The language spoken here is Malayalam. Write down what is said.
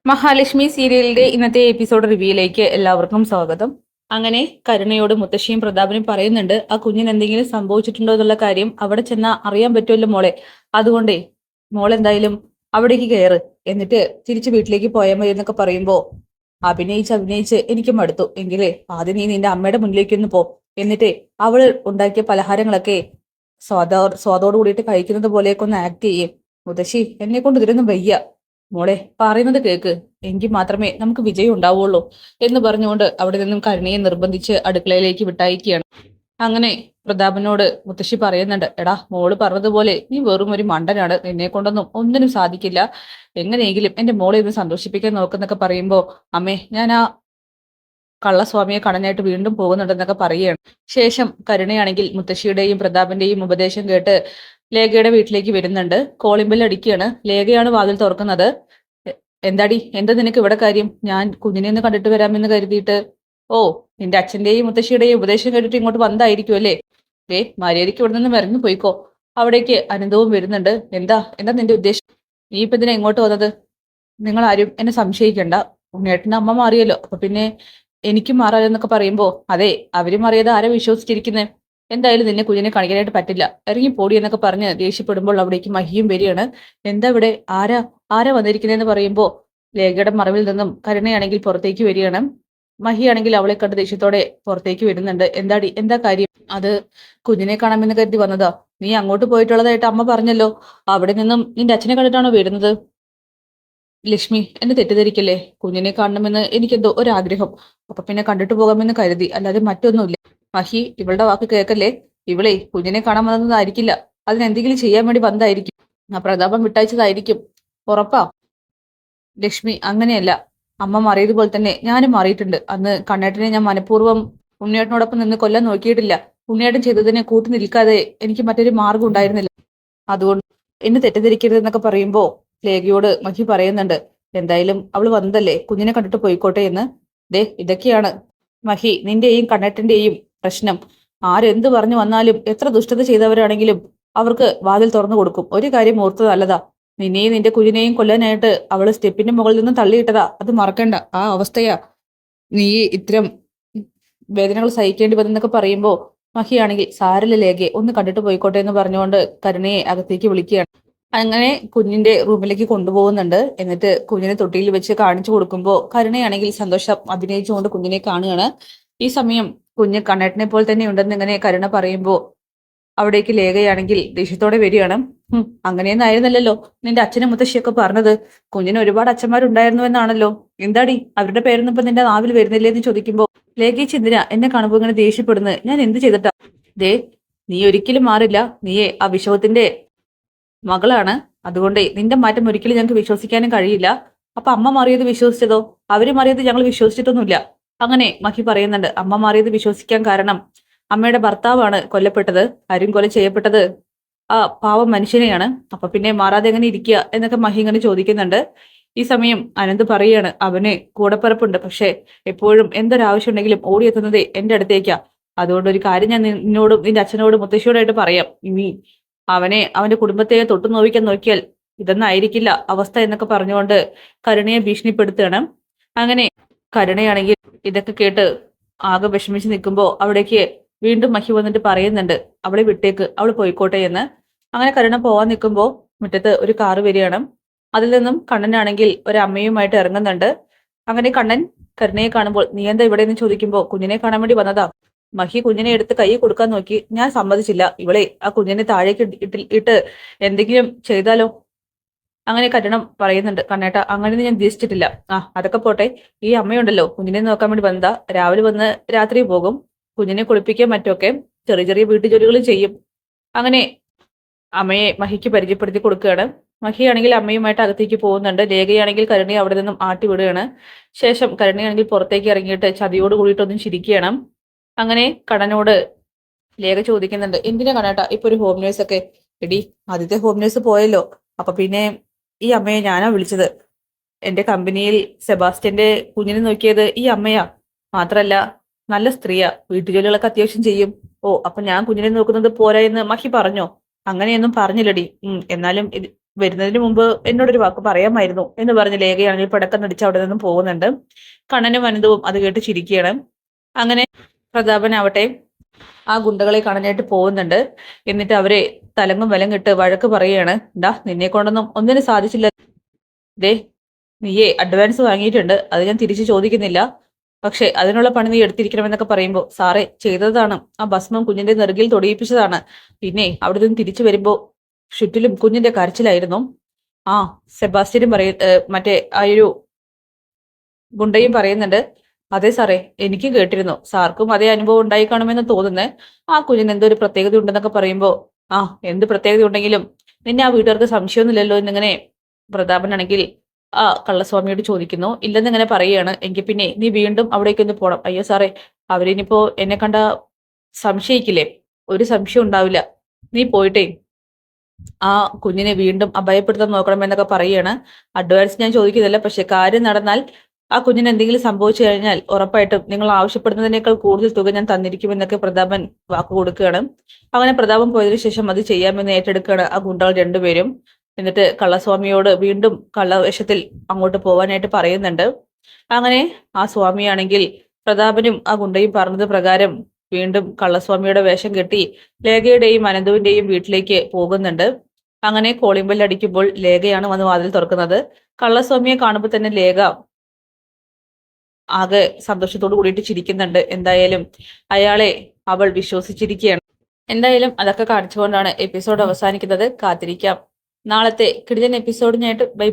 മഹാലക്ഷ്മി സീരിയലിന്റെ ഇന്നത്തെ എപ്പിസോഡ് റിവ്യൂയിലേക്ക് എല്ലാവർക്കും സ്വാഗതം. അങ്ങനെ കരുണയോട് മുത്തശ്ശിയും പ്രതാപനും പറയുന്നുണ്ട്, ആ കുഞ്ഞിന് എന്തെങ്കിലും സംഭവിച്ചിട്ടുണ്ടോ എന്നുള്ള കാര്യം അവിടെ ചെന്നാ അറിയാൻ പറ്റുമല്ലോ മോളെ. അതുകൊണ്ടേ മോൾ എന്തായാലും അവിടേക്ക് കയറ്, എന്നിട്ട് തിരിച്ചു വീട്ടിലേക്ക് പോയാൽ മതി എന്നൊക്കെ പറയുമ്പോ അഭിനയിച്ച് എനിക്ക് മടുത്തു. എങ്കിലേ ആദ്യം നീ നിന്റെ അമ്മയുടെ മുന്നിലേക്ക് ഒന്ന് പോ, എന്നിട്ട് അവൾ ഉണ്ടാക്കിയ പലഹാരങ്ങളൊക്കെ സ്വാദോട് കൂടിയിട്ട് കഴിക്കുന്നത് പോലെയൊക്കെ ഒന്ന് ആക്ട് ചെയ്യേ. മുത്തശ്ശി എന്നെ കൊണ്ട് ഇതിലൊന്നും വയ്യ, മോളെ പറയുന്നത് കേക്ക്, എങ്കിൽ മാത്രമേ നമുക്ക് വിജയം ഉണ്ടാവുള്ളൂ എന്ന് പറഞ്ഞുകൊണ്ട് അവിടെ നിന്നും കരുണയെ നിർബന്ധിച്ച് അടുക്കളയിലേക്ക് വിട്ടയക്കുകയാണ്. അങ്ങനെ പ്രതാപനോട് മുത്തശ്ശി പറയുന്നുണ്ട്, എടാ മോള് പറഞ്ഞതുപോലെ നീ വെറും ഒരു മണ്ടനാണ്, നിന്നെ കൊണ്ടൊന്നും ഒന്നിനും സാധിക്കില്ല, എങ്ങനെയെങ്കിലും എന്റെ മോളെ ഒന്ന് സന്തോഷിപ്പിക്കാൻ നോക്കുന്നൊക്കെ പറയുമ്പോ അമ്മേ ഞാൻ ആ കള്ളസ്വാമിയെ കാണാനായിട്ട് വീണ്ടും പോകുന്നുണ്ടെന്നൊക്കെ പറയുകയാണ്. ശേഷം കരുണയാണെങ്കിൽ മുത്തശ്ശിയുടെയും പ്രതാപന്റെയും ഉപദേശം കേട്ട് ലേഖയുടെ വീട്ടിലേക്ക് വരുന്നുണ്ട്. കോളിംഗ് ബെൽ അടിക്കുകയാണ്. ലേഖയാണ് വാതിൽ തുറക്കുന്നത്. എന്താടി, എന്താ നിനക്ക് ഇവിടെ കാര്യം? ഞാൻ കുഞ്ഞിനെ ഒന്ന് കണ്ടിട്ട് വരാമെന്ന് കരുതിയിട്ട്. ഓ, നിന്റെ അച്ഛന്റെയും മുത്തശ്ശിയുടെയും ഉപദേശം കേട്ടിട്ട് ഇങ്ങോട്ട് വന്നായിരിക്കും അല്ലേ? മര്യാദയ്ക്ക് ഇവിടെ നിന്ന് മറന്നു പോയിക്കോ. അവിടേക്ക് അനന്തവും വരുന്നുണ്ട്. എന്താ എന്താ നിന്റെ ഉദ്ദേശം? നീ ഇപ്പൊ ഇതിനെ എങ്ങോട്ട് വന്നത്? നിങ്ങൾ ആരും എന്നെ സംശയിക്കണ്ട, ഉണ്ണേട്ടന് അമ്മ മാറിയല്ലോ, അപ്പൊ പിന്നെ എനിക്കും മാറാലെന്നൊക്കെ പറയുമ്പോ അതെ, അവരും അറിയാതെ ആരെ വിശ്വസിച്ചിരിക്കുന്നേ. എന്തായാലും നിന്നെ കുഞ്ഞിനെ കാണിക്കാനായിട്ട് പറ്റില്ല, ഇറങ്ങി പോടി എന്നൊക്കെ പറഞ്ഞ് ദേഷ്യപ്പെടുമ്പോൾ അവിടേക്ക് മഹിയും വരികയാണ്. എന്താ ഇവിടെ ആരാ ആരാ വന്നിരിക്കുന്നതെന്ന് പറയുമ്പോ ലേഖയുടെ മറവിൽ നിന്നും കരുണയാണെങ്കിൽ പുറത്തേക്ക് വരികയാണ്. മഹിയാണെങ്കിൽ അവളെ കണ്ട് ദേഷ്യത്തോടെ പുറത്തേക്ക് വരുന്നുണ്ട്. എന്താടി, എന്താ കാര്യം? അത് കുഞ്ഞിനെ കാണാമെന്ന് കരുതി വന്നതാ. നീ അങ്ങോട്ട് പോയിട്ടുള്ളതായിട്ട് അമ്മ പറഞ്ഞല്ലോ, അവിടെ നിന്നും നിന്റെ അച്ഛനെ കണ്ടിട്ടാണോ വരുന്നത്? ലക്ഷ്മി എന്നെ തെറ്റിദ്ധരിക്കല്ലേ, കുഞ്ഞിനെ കാണണമെന്ന് എനിക്കെന്തോ ഒരാഗ്രഹം, അപ്പൊ പിന്നെ കണ്ടിട്ട് പോകാമെന്ന് കരുതി, അല്ലാതെ മറ്റൊന്നുമില്ല. മഹി, ഇവളുടെ വാക്ക് കേൾക്കല്ലേ. ഇവളെ കുഞ്ഞിനെ കാണാൻ വന്നതായിരിക്കില്ല, അതിനെന്തെങ്കിലും ചെയ്യാൻ വേണ്ടി വന്നതായിരിക്കും. ആ പ്രതാപം വിട്ടയച്ചതായിരിക്കും. ഉറപ്പാ? ലക്ഷ്മി, അങ്ങനെയല്ല. അമ്മ മാറിയതുപോലെ തന്നെ ഞാനും മാറിയിട്ടുണ്ട്. അന്ന് കണ്ണേട്ടനെ ഞാൻ മനഃപൂർവ്വം ഉണ്ണിയേട്ടനോടൊപ്പം നിന്ന് കൊല്ലാൻ നോക്കിയിട്ടില്ല. ഉണ്ണിയേട്ടൻ ചെയ്തതിനെ കൂട്ടി നിൽക്കാതെ എനിക്ക് മറ്റൊരു മാർഗം ഉണ്ടായിരുന്നില്ല. അതുകൊണ്ട് എന്നെ തെറ്റിദ്ധരിക്കരുതെന്നൊക്കെ പറയുമ്പോ ലേഖയോട് മഹി പറയുന്നുണ്ട്, എന്തായാലും അവള് വന്നതല്ലേ, കുഞ്ഞിനെ കണ്ടിട്ട് പോയിക്കോട്ടെ എന്ന്. ഇതൊക്കെയാണ് മഹി നിന്റെയും കണ്ണേട്ടന്റെയും പ്രശ്നം. ആരെന്ത് പറഞ്ഞു വന്നാലും എത്ര ദുഷ്ടത ചെയ്തവരാണെങ്കിലും അവർക്ക് വാതിൽ തുറന്നു കൊടുക്കും. ഒരു കാര്യം ഓർത്തത് നല്ലതാ, നിന്നെയും നിന്റെ കുഞ്ഞിനെയും കൊല്ലാനായിട്ട് അവള് സ്റ്റെപ്പിന്റെ മുകളിൽ നിന്ന് തള്ളിയിട്ടതാ, അത് മറക്കണ്ട. ആ അവസ്ഥയാ നീ ഇത്തരം വേദനകൾ സഹിക്കേണ്ടി വന്നെന്നൊക്കെ പറയുമ്പോ മഹിയാണെങ്കിൽ സാരല്ല ലേഖയെ, ഒന്ന് കണ്ടിട്ട് പോയിക്കോട്ടെ എന്ന് പറഞ്ഞുകൊണ്ട് കരുണയെ അകത്തേക്ക് വിളിക്കുകയാണ്. അങ്ങനെ കുഞ്ഞിന്റെ റൂമിലേക്ക് കൊണ്ടുപോകുന്നുണ്ട്. എന്നിട്ട് കുഞ്ഞിനെ തൊട്ടിയിൽ വെച്ച് കാണിച്ചു കൊടുക്കുമ്പോൾ കരുണയാണെങ്കിൽ സന്തോഷം അഭിനയിച്ചുകൊണ്ട് കുഞ്ഞിനെ കാണുകയാണ്. ഈ സമയം കുഞ്ഞ് കണ്ണേട്ടനെ പോലെ തന്നെ ഉണ്ടെന്ന് ഇങ്ങനെ കരുണ പറയുമ്പോൾ അവിടേക്ക് ലേഖയാണെങ്കിൽ ദേഷ്യത്തോടെ വരികയാണ്. അങ്ങനെയൊന്നും ആയിരുന്നല്ലോ നിന്റെ അച്ഛനും മുത്തശ്ശിയൊക്കെ പറഞ്ഞത്. കുഞ്ഞിന് ഒരുപാട് അച്ഛന്മാരുണ്ടായിരുന്നു എന്നാണല്ലോ. എന്താടി അവരുടെ പേരൊന്നും ഇപ്പൊ നിന്റെ നാവിൽ വരുന്നില്ലേ എന്ന് ചോദിക്കുമ്പോ ലേഖയെ ചിന്തിന എന്നെ കാണുമ്പോൾ ഇങ്ങനെ ദേഷ്യപ്പെടുന്നത് ഞാൻ എന്ത് ചെയ്തിട്ടാ? ദേ, നീ ഒരിക്കലും മാറില്ല. നീയെ ആ വിഷവത്തിന്റെ മകളാണ്. അതുകൊണ്ട് നിന്റെ മാറ്റം ഒരിക്കലും ഞങ്ങൾക്ക് വിശ്വസിക്കാനും കഴിയില്ല. അപ്പൊ അമ്മ മാറിയത് വിശ്വസിച്ചതോ? അവര് മാറിയത് ഞങ്ങൾ വിശ്വസിച്ചിട്ടൊന്നുമില്ല. അങ്ങനെ മഹി പറയുന്നുണ്ട്, അമ്മ മാറിയത് വിശ്വസിക്കാൻ കാരണം അമ്മയുടെ ഭർത്താവാണ് കൊല്ലപ്പെട്ടത്. കൊല ചെയ്യപ്പെട്ടത് ആ പാവം മനുഷ്യനെയാണ്. അപ്പൊ പിന്നെ മാറാതെ എങ്ങനെ ഇരിക്കുക എന്നൊക്കെ മഹി ഇങ്ങനെ ചോദിക്കുന്നുണ്ട്. ഈ സമയം അനന്ത് പറയാണ്, അവന് കൂടപ്പിറപ്പുണ്ട്, പക്ഷെ എപ്പോഴും എന്തൊരാവശ്യം ഉണ്ടെങ്കിലും ഓടിയെത്തുന്നത് എന്റെ അടുത്തേക്കാ. അതുകൊണ്ട് ഒരു കാര്യം ഞാൻ നിന്നോടും നിന്റെ അച്ഛനോടും മുത്തശ്ശിയോടായിട്ട് പറയാം. ഇനി അവന്റെ കുടുംബത്തെ തൊട്ടു നോവിക്കാൻ നോക്കിയാൽ ഇതൊന്നും ആയിരിക്കില്ല അവസ്ഥ എന്നൊക്കെ പറഞ്ഞുകൊണ്ട് കരുണയെ ഭീഷണിപ്പെടുത്തുകയാണ്. അങ്ങനെ കരുണയാണെങ്കിൽ ഇതൊക്കെ കേട്ട് ആകെ വിഷമിച്ച് നിൽക്കുമ്പോ അവിടേക്ക് വീണ്ടും മഹി വന്നിട്ട് പറയുന്നുണ്ട്, അവളെ വിട്ടേക്ക്, അവൾ പോയിക്കോട്ടെ എന്ന്. അങ്ങനെ കരുണ പോവാൻ നിൽക്കുമ്പോ മുറ്റത്ത് ഒരു കാറ് വരികയാണ്. അതിൽ നിന്നും കണ്ണനാണെങ്കിൽ ഒരമ്മയുമായിട്ട് ഇറങ്ങുന്നുണ്ട്. അങ്ങനെ കണ്ണൻ കരുണയെ കാണുമ്പോൾ നീ എന്താ ഇവിടെ നിന്ന് ചോദിക്കുമ്പോ കുഞ്ഞിനെ കാണാൻ വേണ്ടി വന്നതാ. മഹി കുഞ്ഞിനെ എടുത്ത് കൈ കൊടുക്കാൻ നോക്കി, ഞാൻ സമ്മതിച്ചില്ല. ഇവളെ ആ കുഞ്ഞിനെ താഴേക്ക് ഇട്ട് എന്തെങ്കിലും ചെയ്താലോ? അങ്ങനെ കരുണം പറയുന്നുണ്ട്, കണ്ണേട്ട അങ്ങനെയൊന്നും ഞാൻ ഉദ്ദേശിച്ചിട്ടില്ല. അതൊക്കെ പോട്ടെ, ഈ അമ്മയുണ്ടല്ലോ കുഞ്ഞിനെ നോക്കാൻ വേണ്ടി വന്നതാ. രാവിലെ വന്ന് രാത്രി പോകും. കുഞ്ഞിനെ കുളിപ്പിക്കാൻ മറ്റൊക്കെ ചെറിയ ചെറിയ വീട്ടുജോലികളും ചെയ്യും. അങ്ങനെ അമ്മയെ മഹിക്ക് പരിചയപ്പെടുത്തി കൊടുക്കുകയാണ്. മഹിയാണെങ്കിൽ അമ്മയുമായിട്ട് അകത്തേക്ക് പോകുന്നുണ്ട്. ലേഖയാണെങ്കിൽ കരുണയെ അവിടെ നിന്നും ആട്ടി വിടുകയാണ്. ശേഷം കരുണയാണെങ്കിൽ പുറത്തേക്ക് ഇറങ്ങിയിട്ട് ചതിയോട് കൂടിയിട്ടൊന്നും ചിരിക്കുകയാണ്. അങ്ങനെ കണ്ണനോട് ലേഖ ചോദിക്കുന്നുണ്ട്, എന്തിനാ കണ്ണേട്ടാ ഇപ്പൊ ഒരു ഹോം നേഴ്സ് ഒക്കെ? എടി, ആദ്യത്തെ ഹോം നേഴ്സ് പോയല്ലോ, അപ്പൊ പിന്നെ ഈ അമ്മയെ ഞാനാ വിളിച്ചത്. എന്റെ കമ്പനിയിൽ സെബാസ്റ്റ്യന്റെ കുഞ്ഞിനെ നോക്കിയത് ഈ അമ്മയാ. മാത്രല്ല നല്ല സ്ത്രീയാ, വീട്ടുജോലികളൊക്കെ അത്യാവശ്യം ചെയ്യും. ഓ, അപ്പൊ ഞാൻ കുഞ്ഞിനെ നോക്കുന്നത് പോരാ എന്ന് മഹി പറഞ്ഞോ? അങ്ങനെയൊന്നും പറഞ്ഞില്ലടി. എന്നാലും വരുന്നതിന് മുമ്പ് എന്നോടൊരു വാക്ക് പറയാമായിരുന്നു എന്ന് പറഞ്ഞ് ലേഖയാണെങ്കിൽ പടക്കം നടിച്ച് അവിടെ നിന്നും പോകുന്നുണ്ട്. കണ്ണനും അനന്തവും അത് കേട്ട് ചിരിക്കുകയാണ്. അങ്ങനെ പ്രതാപനാവട്ടെ ആ ഗുണ്ടകളെ കാണാനായിട്ട് പോകുന്നുണ്ട്. എന്നിട്ട് അവരെ തലങ്ങും വിലം കിട്ട് വഴക്ക് പറയുകയാണ്. നിന്നെ കൊണ്ടൊന്നും ഒന്നിനും സാധിച്ചില്ല. ദേ നീയേ അഡ്വാൻസ് വാങ്ങിയിട്ടുണ്ട്, അത് ഞാൻ തിരിച്ചു ചോദിക്കുന്നില്ല. പക്ഷെ അതിനുള്ള പണി നീ എടുത്തിരിക്കണമെന്നൊക്കെ പറയുമ്പോൾ, സാറേ ചെയ്തതാണ്, ആ ഭസ്മം കുഞ്ഞിന്റെ നെറുകിൽ തൊടിയിപ്പിച്ചതാണ്. പിന്നെ അവിടെ നിന്ന് തിരിച്ചു വരുമ്പോ ചുറ്റിലും കുഞ്ഞിന്റെ കരച്ചിലായിരുന്നു. ആ സെബാസ്റ്റ്യനും മറ്റേ ആ ഒരു ഗുണ്ടയും പറയുന്നുണ്ട്. അതെ സാറേ, എനിക്കും കേട്ടിരുന്നു, സാർക്കും അതേ അനുഭവം ഉണ്ടായി കാണുമെന്ന് തോന്നുന്നേ. ആ കുഞ്ഞിന് എന്തോ ഒരു പ്രത്യേകത ഉണ്ടെന്നൊക്കെ പറയുമ്പോ, ആ എന്ത് പ്രത്യേകത ഉണ്ടെങ്കിലും നിന്നെ ആ വീട്ടുകാർക്ക് സംശയമൊന്നുമില്ലല്ലോ എന്നിങ്ങനെ പ്രതാപനാണെങ്കിൽ ആ കള്ളസ്വാമിയോട് ചോദിക്കുന്നു. ഇല്ലെന്നിങ്ങനെ പറയുകയാണ്. എങ്കിൽ പിന്നെ നീ വീണ്ടും അവിടേക്കൊന്ന് പോണം. അയ്യോ സാറേ, അവരിനിപ്പോ എന്നെ കണ്ട സംശയിക്കില്ലേ? ഒരു സംശയം ഉണ്ടാവില്ല. നീ പോയിട്ടേ ആ കുഞ്ഞിനെ വീണ്ടും അഭയപ്പെടുത്താൻ നോക്കണമെന്നൊക്കെ പറയുകയാണ്. അഡ്വാൻസ് ഞാൻ ചോദിക്കുന്നില്ല, പക്ഷെ കാര്യം നടന്നാൽ ആ കുഞ്ഞിന് എന്തെങ്കിലും സംഭവിച്ചു കഴിഞ്ഞാൽ ഉറപ്പായിട്ടും നിങ്ങൾ ആവശ്യപ്പെടുന്നതിനേക്കാൾ കൂടുതൽ തുക ഞാൻ തന്നിരിക്കുമെന്നൊക്കെ പ്രതാപൻ വാക്ക് കൊടുക്കുകയാണ്. അങ്ങനെ പ്രതാപൻ പോയതിനു ശേഷം അത് ചെയ്യാമെന്ന് ഏറ്റെടുക്കുകയാണ് ആ ഗുണ്ടകൾ രണ്ടുപേരും. എന്നിട്ട് കള്ളസ്വാമിയോട് വീണ്ടും കള്ളവേഷത്തിൽ അങ്ങോട്ട് പോവാനായിട്ട് പറയുന്നുണ്ട്. അങ്ങനെ ആ സ്വാമിയാണെങ്കിൽ പ്രതാപനും ആ ഗുണ്ടയും പറഞ്ഞത് പ്രകാരം വീണ്ടും കള്ളസ്വാമിയുടെ വേഷം കെട്ടി ലേഖയുടെയും അനന്തുവിന്റെയും വീട്ടിലേക്ക് പോകുന്നുണ്ട്. അങ്ങനെ കോളിംഗ് ബെൽ അടിക്കുമ്പോൾ ലേഖയാണ് വന്ന് വാതിൽ തുറക്കുന്നത്. കള്ളസ്വാമിയെ കാണുമ്പോൾ തന്നെ ലേഖ ആകെ സന്തോഷത്തോട് കൂടിയിട്ട് ചിരിക്കുന്നുണ്ട്. എന്തായാലും അയാളെ അവൾ വിശ്വസിച്ചിരിക്കുകയാണ്. എന്തായാലും അതൊക്കെ കാണിച്ചുകൊണ്ടാണ് എപ്പിസോഡ് അവസാനിക്കുന്നത്. കാത്തിരിക്കാം നാളത്തെ കിടിലൻ എപ്പിസോഡിനായിട്ട്. ബൈ.